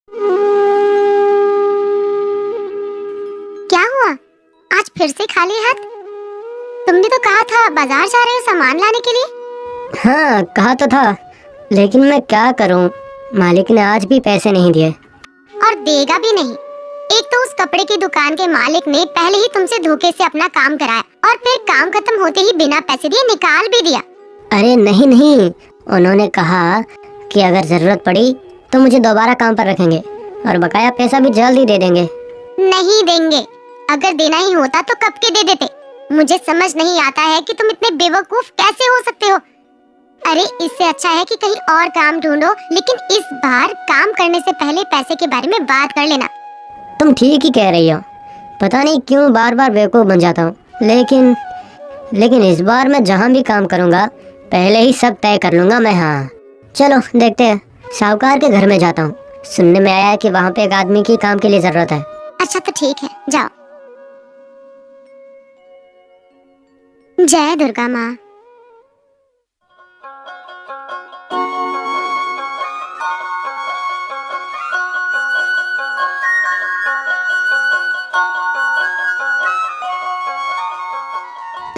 क्या हुआ? आज फिर से खाली हाथ? तुमने तो कहा था बाजार जा रहे हो सामान लाने के लिए। हाँ कहा तो था, लेकिन मैं क्या करूं, मालिक ने आज भी पैसे नहीं दिए। और देगा भी नहीं। एक तो उस कपड़े की दुकान के मालिक ने पहले ही तुमसे धोखे से अपना काम कराया और फिर काम खत्म होते ही बिना पैसे दिए निकाल भी दिया। अरे नहीं नहीं, उन्होंने कहा कि अगर जरूरत पड़ी तो मुझे दोबारा काम पर रखेंगे और बकाया पैसा भी जल्द ही दे देंगे। नहीं देंगे। अगर देना ही होता तो कब के दे देते। मुझे समझ नहीं आता है कि तुम इतने बेवकूफ कैसे हो सकते हो। अरे इससे अच्छा है कि कहीं और काम ढूंढो, लेकिन इस बार काम करने से पहले पैसे के बारे में बात कर लेना। तुम ठीक ही कह रही हो, पता नहीं क्यों बार बार बेवकूफ बन जाता हूँ, लेकिन इस बार मैं जहाँ भी काम करूँगा पहले ही सब तय कर लूँगा मैं। हाँ चलो देखते हैं, साहूकार के घर में जाता हूँ। सुनने में आया है कि वहाँ पे एक आदमी की काम के लिए जरूरत है। अच्छा तो ठीक है, जाओ। जय दुर्गा माँ।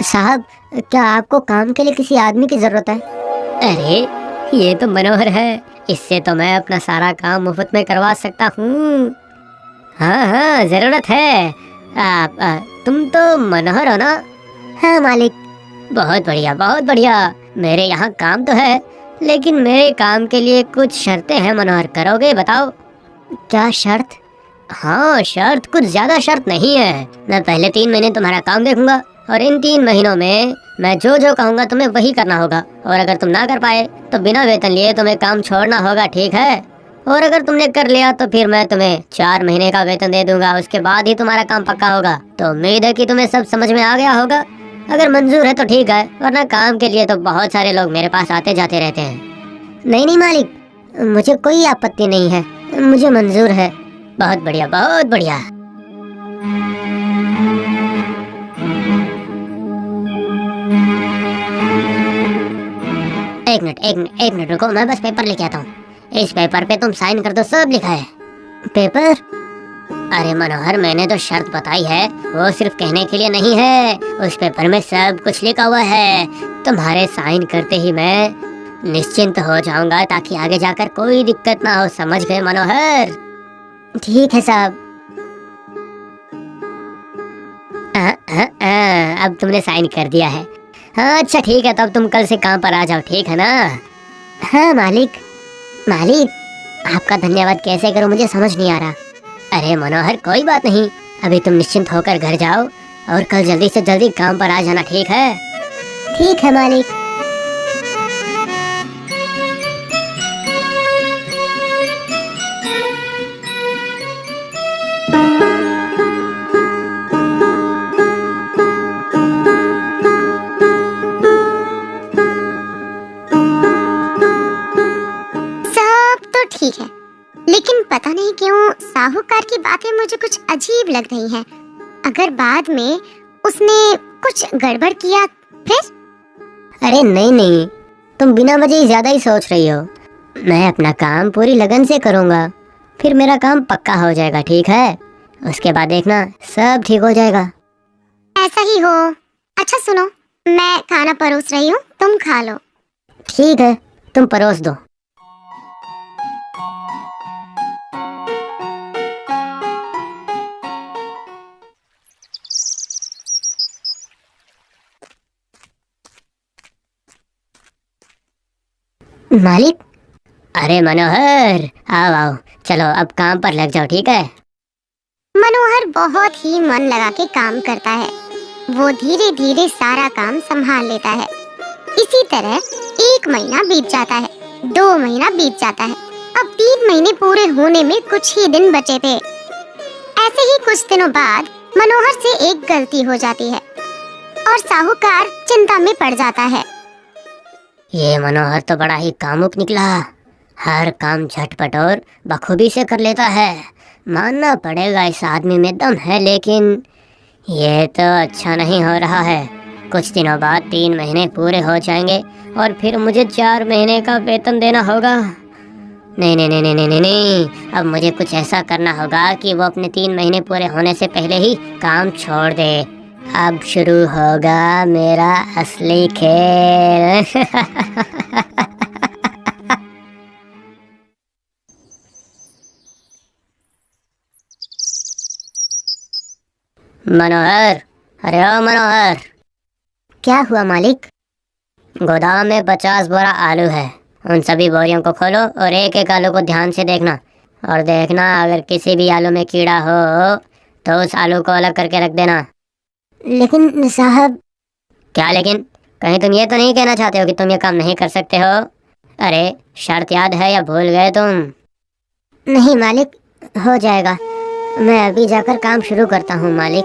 साहब, क्या आपको काम के लिए किसी आदमी की जरूरत है? अरे ये तो मनोहर है, इससे तो मैं अपना सारा काम मुफ्त में करवा सकता हूँ। हाँ हाँ जरूरत है। तुम तो मनोहर हो ना? हाँ मालिक। बहुत बढ़िया बहुत बढ़िया। मेरे यहाँ काम तो है, लेकिन मेरे काम के लिए कुछ शर्तें हैं मनोहर, करोगे? बताओ। क्या शर्त? हाँ शर्त कुछ ज्यादा शर्त नहीं है। मैं पहले 3 महीने तुम्हारा काम देखूंगा और इन 3 महीनों में मैं जो जो कहूँगा तुम्हें वही करना होगा, और अगर तुम ना कर पाए तो बिना वेतन लिए तुम्हें काम छोड़ना होगा, ठीक है? और अगर तुमने कर लिया तो फिर मैं तुम्हें 4 महीने का वेतन दे दूंगा, उसके बाद ही तुम्हारा काम पक्का होगा। तो उम्मीद है कि तुम्हें सब समझ में आ गया होगा। अगर मंजूर है तो ठीक है, वरना काम के लिए तो बहुत सारे लोग मेरे पास आते जाते रहते हैं। नहीं नहीं मालिक, मुझे कोई आपत्ति नहीं है, मुझे मंजूर है। बहुत बढ़िया बहुत बढ़िया। एक मिनट रुको, मैं बस पेपर लेके आता हूँ। इस पेपर पे तुम साइन कर दो, सब लिखा है। पेपर? अरे मनोहर, मैंने तो शर्त बताई है, वो सिर्फ कहने के लिए नहीं है, उस पेपर में सब कुछ लिखा हुआ है। तुम्हारे साइन करते ही मैं निश्चिंत हो जाऊंगा, ताकि आगे जाकर कोई दिक्कत ना हो, समझ गए मनोहर? ठीक है साहब। अब तुमने साइन कर दिया है। हाँ अच्छा ठीक है, तब तुम कल से काम पर आ जाओ, ठीक है ना? हाँ मालिक। मालिक, आपका धन्यवाद कैसे करूं मुझे समझ नहीं आ रहा। अरे मनोहर कोई बात नहीं, अभी तुम निश्चिंत होकर घर जाओ और कल जल्दी से जल्दी काम पर आ जाना, ठीक है? ठीक है मालिक। ठीक है, लेकिन पता नहीं क्यों साहूकार की बातें मुझे कुछ अजीब लग रही हैं। अगर बाद में उसने कुछ गड़बड़ किया फिर? अरे नहीं नहीं, तुम बिना वजह ज्यादा ही सोच रही हो। मैं अपना काम पूरी लगन से करूँगा, फिर मेरा काम पक्का हो जाएगा, ठीक है? उसके बाद देखना सब ठीक हो जाएगा। ऐसा ही हो। अच्छा सुनो, मैं खाना परोस रही हूँ, तुम खा लो। ठीक है, तुम परोस दो। मालिक। अरे मनोहर, आओ आओ, चलो अब काम पर लग जाओ, ठीक है? मनोहर बहुत ही मन लगा के काम करता है। वो धीरे धीरे सारा काम संभाल लेता है। इसी तरह 1 महीना बीत जाता है, 2 महीना बीत जाता है, अब 3 महीने पूरे होने में कुछ ही दिन बचे थे। ऐसे ही कुछ दिनों बाद मनोहर से एक गलती हो जाती है और साहूकार चिंता में पड़ जाता है। ये मनोहर तो बड़ा ही कामुक निकला, हर काम झटपट और बखूबी से कर लेता है। मानना पड़ेगा इस आदमी में दम है, लेकिन ये तो अच्छा नहीं हो रहा है। कुछ दिनों बाद 3 महीने पूरे हो जाएंगे और फिर मुझे 4 महीने का वेतन देना होगा। नहीं नहीं नहीं नहीं नहीं नहीं नहीं, अब मुझे कुछ ऐसा करना होगा कि वो अपने 3 महीने पूरे होने से पहले ही काम छोड़ दे। अब शुरू होगा मेरा असली खेल। मनोहर, अरे ओ मनोहर। क्या हुआ मालिक? गोदाम में 50 बोरा आलू है। उन सभी बोरियों को खोलो और एक एक आलू को ध्यान से देखना, और देखना अगर किसी भी आलू में कीड़ा हो तो उस आलू को अलग करके रख देना। लेकिन साहब। क्या लेकिन? कहीं तुम ये तो नहीं कहना चाहते हो कि तुम ये काम नहीं कर सकते हो? अरे शर्त याद है या भूल गए तुम? नहीं मालिक, हो जाएगा। मैं अभी जाकर काम शुरू करता हूँ मालिक।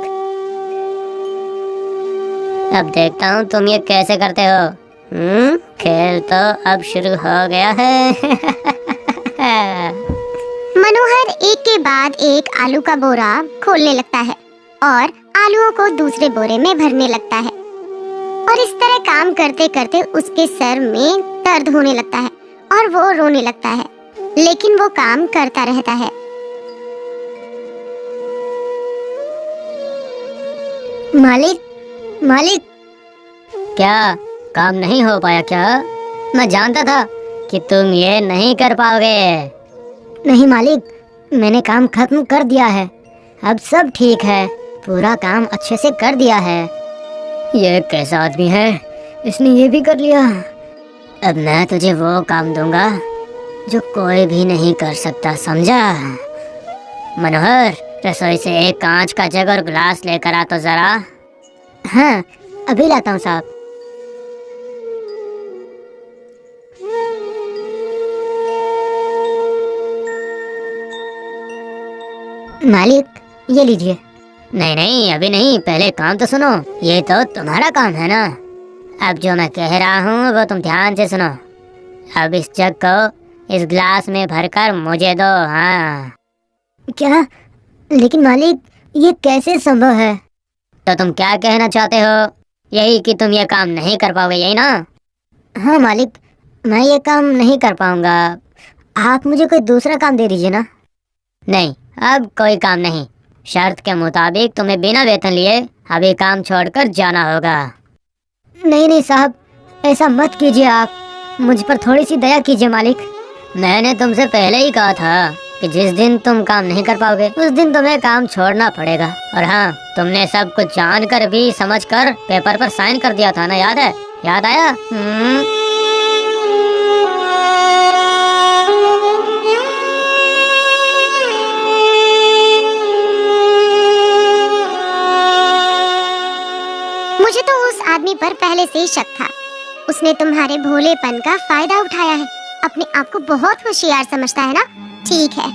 अब देखता हूँ तुम ये कैसे करते हो। खेल तो अब शुरू हो गया है। मनोहर एक के बाद एक आलू का बोरा खोलने लगता है और आलूओं को दूसरे बोरे में भरने लगता है, और इस तरह काम करते करते उसके सर में दर्द होने लगता है और वो रोने लगता है, लेकिन वो काम करता रहता है। मालिक, मालिक। क्या काम नहीं हो पाया क्या? मैं जानता था कि तुम ये नहीं कर पाओगे। नहीं मालिक, मैंने काम खत्म कर दिया है। अब सब ठीक है, पूरा काम अच्छे से कर दिया है। ये कैसा आदमी है, इसने ये भी कर लिया। अब मैं तुझे वो काम दूंगा जो कोई भी नहीं कर सकता, समझा? मनोहर, रसोई से एक कांच का जग और गिलास लेकर आ तो जरा। हाँ, अभी लाता हूँ साहब। मालिक, ये लीजिए। नहीं नहीं, अभी नहीं, पहले काम तो सुनो। ये तो तुम्हारा काम है ना। अब जो मैं कह रहा हूँ वो तुम ध्यान से सुनो। अब इस जग को इस गिलास में भरकर मुझे दो। हाँ। क्या? लेकिन मालिक, ये कैसे संभव है? तो तुम क्या कहना चाहते हो? यही कि तुम ये काम नहीं कर पाओगे, यही ना? हाँ मालिक, मैं ये काम नहीं कर पाऊंगा। आप मुझे कोई दूसरा काम दे दीजिए ना। नहीं, अब कोई काम नहीं। शर्त के मुताबिक तुम्हें बिना वेतन लिए अभी काम छोड़कर जाना होगा। नहीं नहीं साहब, ऐसा मत कीजिए। आप मुझ पर थोड़ी सी दया कीजिए मालिक। मैंने तुमसे पहले ही कहा था कि जिस दिन तुम काम नहीं कर पाओगे उस दिन तुम्हें काम छोड़ना पड़ेगा। और हाँ, तुमने सब कुछ जानकर भी समझकर पेपर पर साइन कर दिया था ना, याद है? याद आया? मुझे तो उस आदमी पर पहले से ही शक था। उसने तुम्हारे भोलेपन का फायदा उठाया है। अपने आप को बहुत होशियार समझता है ना? ठीक है,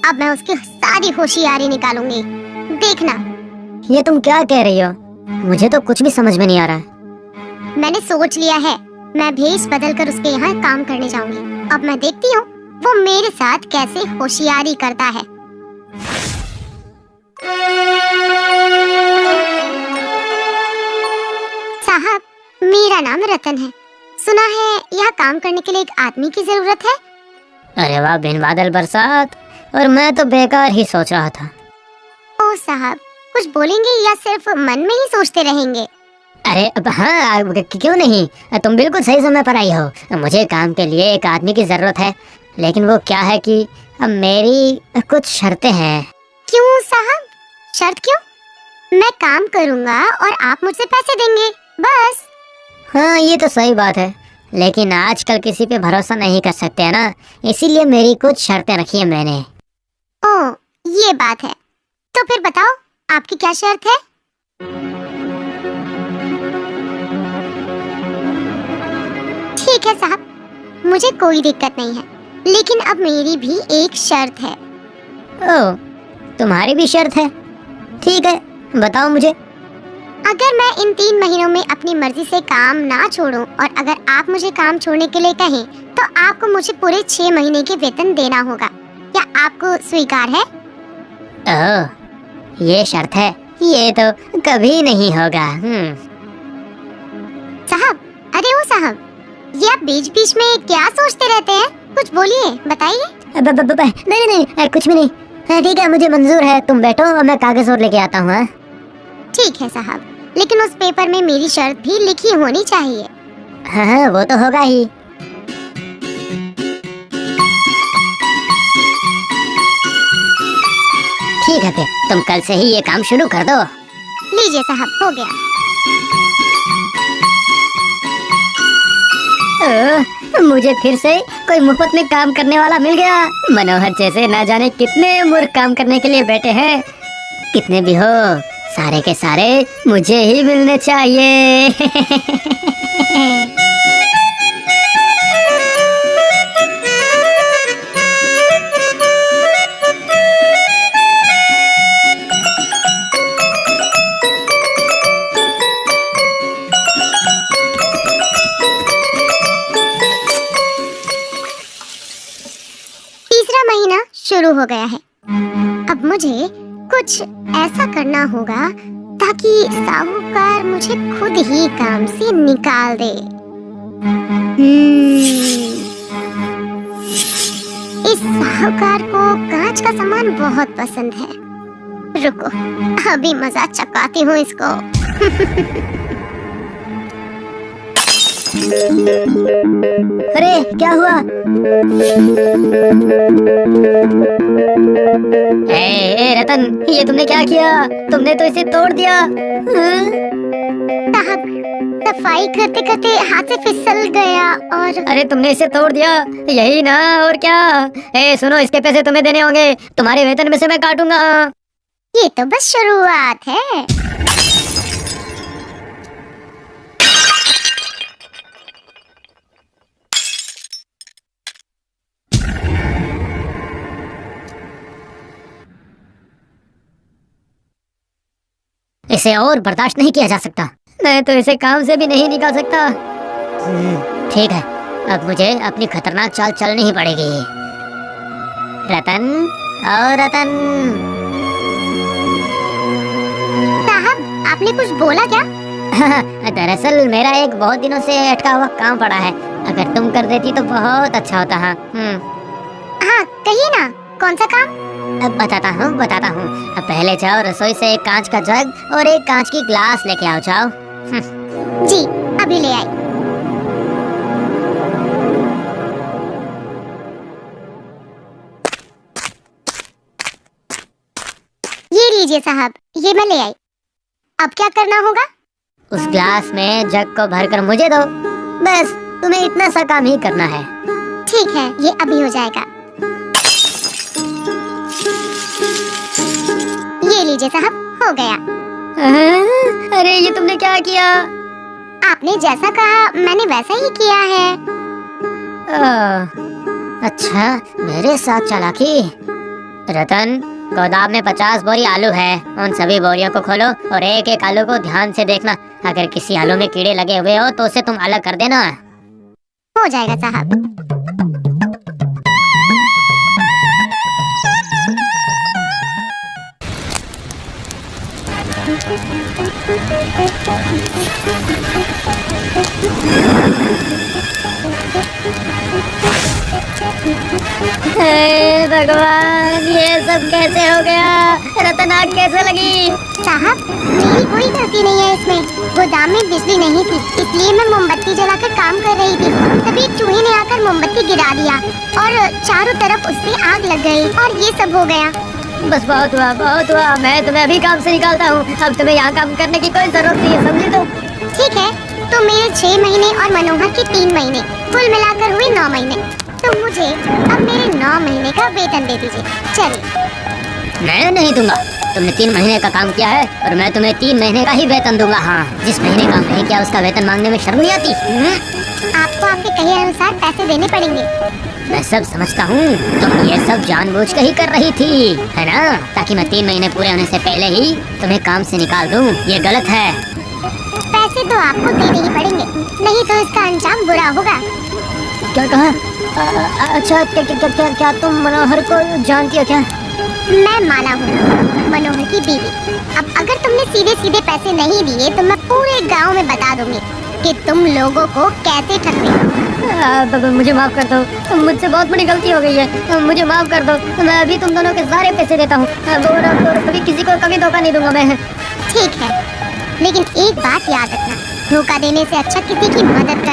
अब मैं उसकी सारी होशियारी निकालूंगी, देखना। ये तुम क्या कह रही हो? मुझे तो कुछ भी समझ में नहीं आ रहा है। मैंने सोच लिया है, मैं भेष बदल कर उसके यहाँ काम करने जाऊंगी। अब मैं देखती हूँ वो मेरे साथ कैसे होशियारी करता है। साहब, मेरा नाम रतन है। सुना है यहाँ काम करने के लिए एक आदमी की जरूरत है। अरे वाह, बिन बादल बरसात। और मैं तो बेकार ही सोच रहा था। ओ साहब, कुछ बोलेंगे या सिर्फ मन में ही सोचते रहेंगे? अरे अब हाँ, क्यों नहीं, तुम बिल्कुल सही समय पर आई हो। मुझे काम के लिए एक आदमी की जरूरत है, लेकिन वो क्या है कि अब मेरी कुछ शर्तें हैं। क्यों साहब, शर्त क्यों? मैं काम करूँगा और आप मुझसे पैसे देंगे, बस। हाँ, ये तो सही बात है, लेकिन आजकल किसी पे भरोसा नहीं कर सकते है ना, इसीलिए मेरी कुछ शर्तें रखी है मैंने। ओह, ये बात है। तो फिर बताओ, आपकी क्या शर्त है? ठीक है साहब, मुझे कोई दिक्कत नहीं है, लेकिन अब मेरी भी एक शर्त है। ओह, तुम्हारी भी शर्त है? ठीक है, बताओ मुझे। अगर मैं इन 3 महीनों में अपनी मर्जी से काम ना छोड़ूं और अगर आप मुझे काम छोड़ने के लिए कहें, तो आपको मुझे पूरे 6 महीने के वेतन देना होगा। क्या आपको स्वीकार है? ओह, ये शर्त है? ये तो कभी नहीं होगा। साहब, अरे वो साहब, ये आप बीच बीच में क्या सोचते रहते हैं? कुछ बोलिए, बताइए। नहीं नहीं नहीं, कुछ भी नहीं। ठीक है, मुझे मंजूर है, तुम बैठो और मैं कागज और लेके आता हूँ। हाँ? ठीक है साहब, लेकिन उस पेपर में मेरी शर्त भी लिखी होनी चाहिए। हाँ, वो तो होगा ही। ठीक है, फिर तुम कल से ही ये काम शुरू कर दो। लीजिए साहब, हो गया। मुझे फिर से कोई मुफ्त में काम करने वाला मिल गया। मनोहर जैसे ना जाने कितने मूर्ख काम करने के लिए बैठे हैं। कितने भी हो, सारे के सारे मुझे ही मिलने चाहिए। तीसरा महीना शुरू हो गया है। अब मुझे कुछ ऐसा करना होगा ताकि साहूकार मुझे खुद ही काम से निकाल दे। इस साहूकार को कांच का सामान बहुत पसंद है। रुको, अभी मजा चकाती हूँ इसको। अरे क्या हुआ? ए रतन, ये तुमने क्या किया? तुमने तो इसे तोड़ दिया। साहब, सफाई करते करते हाथ से फिसल गया और अरे तुमने इसे तोड़ दिया, यही ना, और क्या? ए सुनो, इसके पैसे तुम्हें देने होंगे, तुम्हारे वेतन में से मैं काटूंगा। ये तो बस शुरुआत है। इसे और बर्दाश्त नहीं किया जा सकता। मैं तो इसे काम से भी नहीं निकाल सकता। ठीक है, अब मुझे अपनी खतरनाक चाल चलनी ही पड़ेगी। रतन, और रतन। साहब, आपने कुछ बोला क्या? दरअसल मेरा एक बहुत दिनों से अटका हुआ काम पड़ा है, अगर तुम कर देती तो बहुत अच्छा होता। हाँ हाँ, कहिए ना, कौन सा काम? अब बताता हूँ। अब पहले जाओ रसोई से एक कांच का जग और एक कांच की ग्लास लेके आओ, जाओ। जी, अभी ले आई। ये लीजिए साहब, ये मैं ले आई। अब क्या करना होगा? उस ग्लास में जग को भरकर मुझे दो। बस तुम्हें इतना सा काम ही करना है। ठीक है, ये अभी हो जाएगा। ये लीजिए साहब, हो गया। अरे ये तुमने क्या किया? आपने जैसा कहा मैंने वैसा ही किया है। अच्छा, मेरे साथ चालाकी। रतन, गोदाम में 50 बोरी आलू है, उन सभी बोरियों को खोलो और एक एक आलू को ध्यान से देखना। अगर किसी आलू में कीड़े लगे हुए हो तो उसे तुम अलग कर देना। हो जाएगा साहब। हे भगवान, ये सब कैसे हो गया? रतन, आग कैसे लगी? साहब, मेरी कोई गलती नहीं है इसमें। गोदाम में बिजली नहीं थी, इसलिए मैं मोमबत्ती जलाकर काम कर रही थी। तभी एक चूहे ने आकर मोमबत्ती गिरा दिया और चारों तरफ उससे आग लग गई और ये सब हो गया। बस बहुत हुआ, बहुत हुआ। मैं तुम्हें अभी काम से निकालता हूँ। अब तुम्हें यहाँ काम करने की कोई जरूरत नहीं है, समझे तुम? ठीक है, तो मेरे 6 महीने और मनोहर के 3 महीने, कुल मिलाकर हुए 9 महीने। तो मुझे अब मेरे 9 महीने का वेतन दे दीजिए। चलिए। मैं नहीं दूंगा। तुमने 3 महीने का काम किया है और मैं तुम्हें 3 महीने का ही वेतन दूंगा। हाँ, जिस महीने काम नहीं किया उसका वेतन मांगने में शर्म नहीं आती? आपको आपके कहे अनुसार पैसे देने पड़ेंगे। मैं सब समझता हूँ, तुम ये सब जानबूझ कर ही कर रही थी, है ना? ताकि मैं 3 महीने पूरे होने से पहले ही तुम्हें काम से निकाल दूँ। ये गलत है। पैसे तो आपको देने ही पड़ेंगे, नहीं तो इसका अंजाम बुरा होगा। क्या कहा? अच्छा, क्या तुम मनोहर को जानती हो क्या? मैं माला हूँ, मनोहर की बीवी। अब अगर तुमने सीधे सीधे पैसे नहीं दिए तो मैं पूरे गांव में बता दूंगी कि तुम लोगों को कैसे ठगते हो। मुझे माफ कर दो, मुझसे बहुत बड़ी गलती हो गई है, मुझे माफ कर दो। मैं अभी तुम दोनों के सारे पैसे देता हूँ, और कभी किसी को कभी धोखा नहीं दूंगा मैं। ठीक है, लेकिन एक बात याद रखना, धोखा देने से अच्छा किसी की मदद कर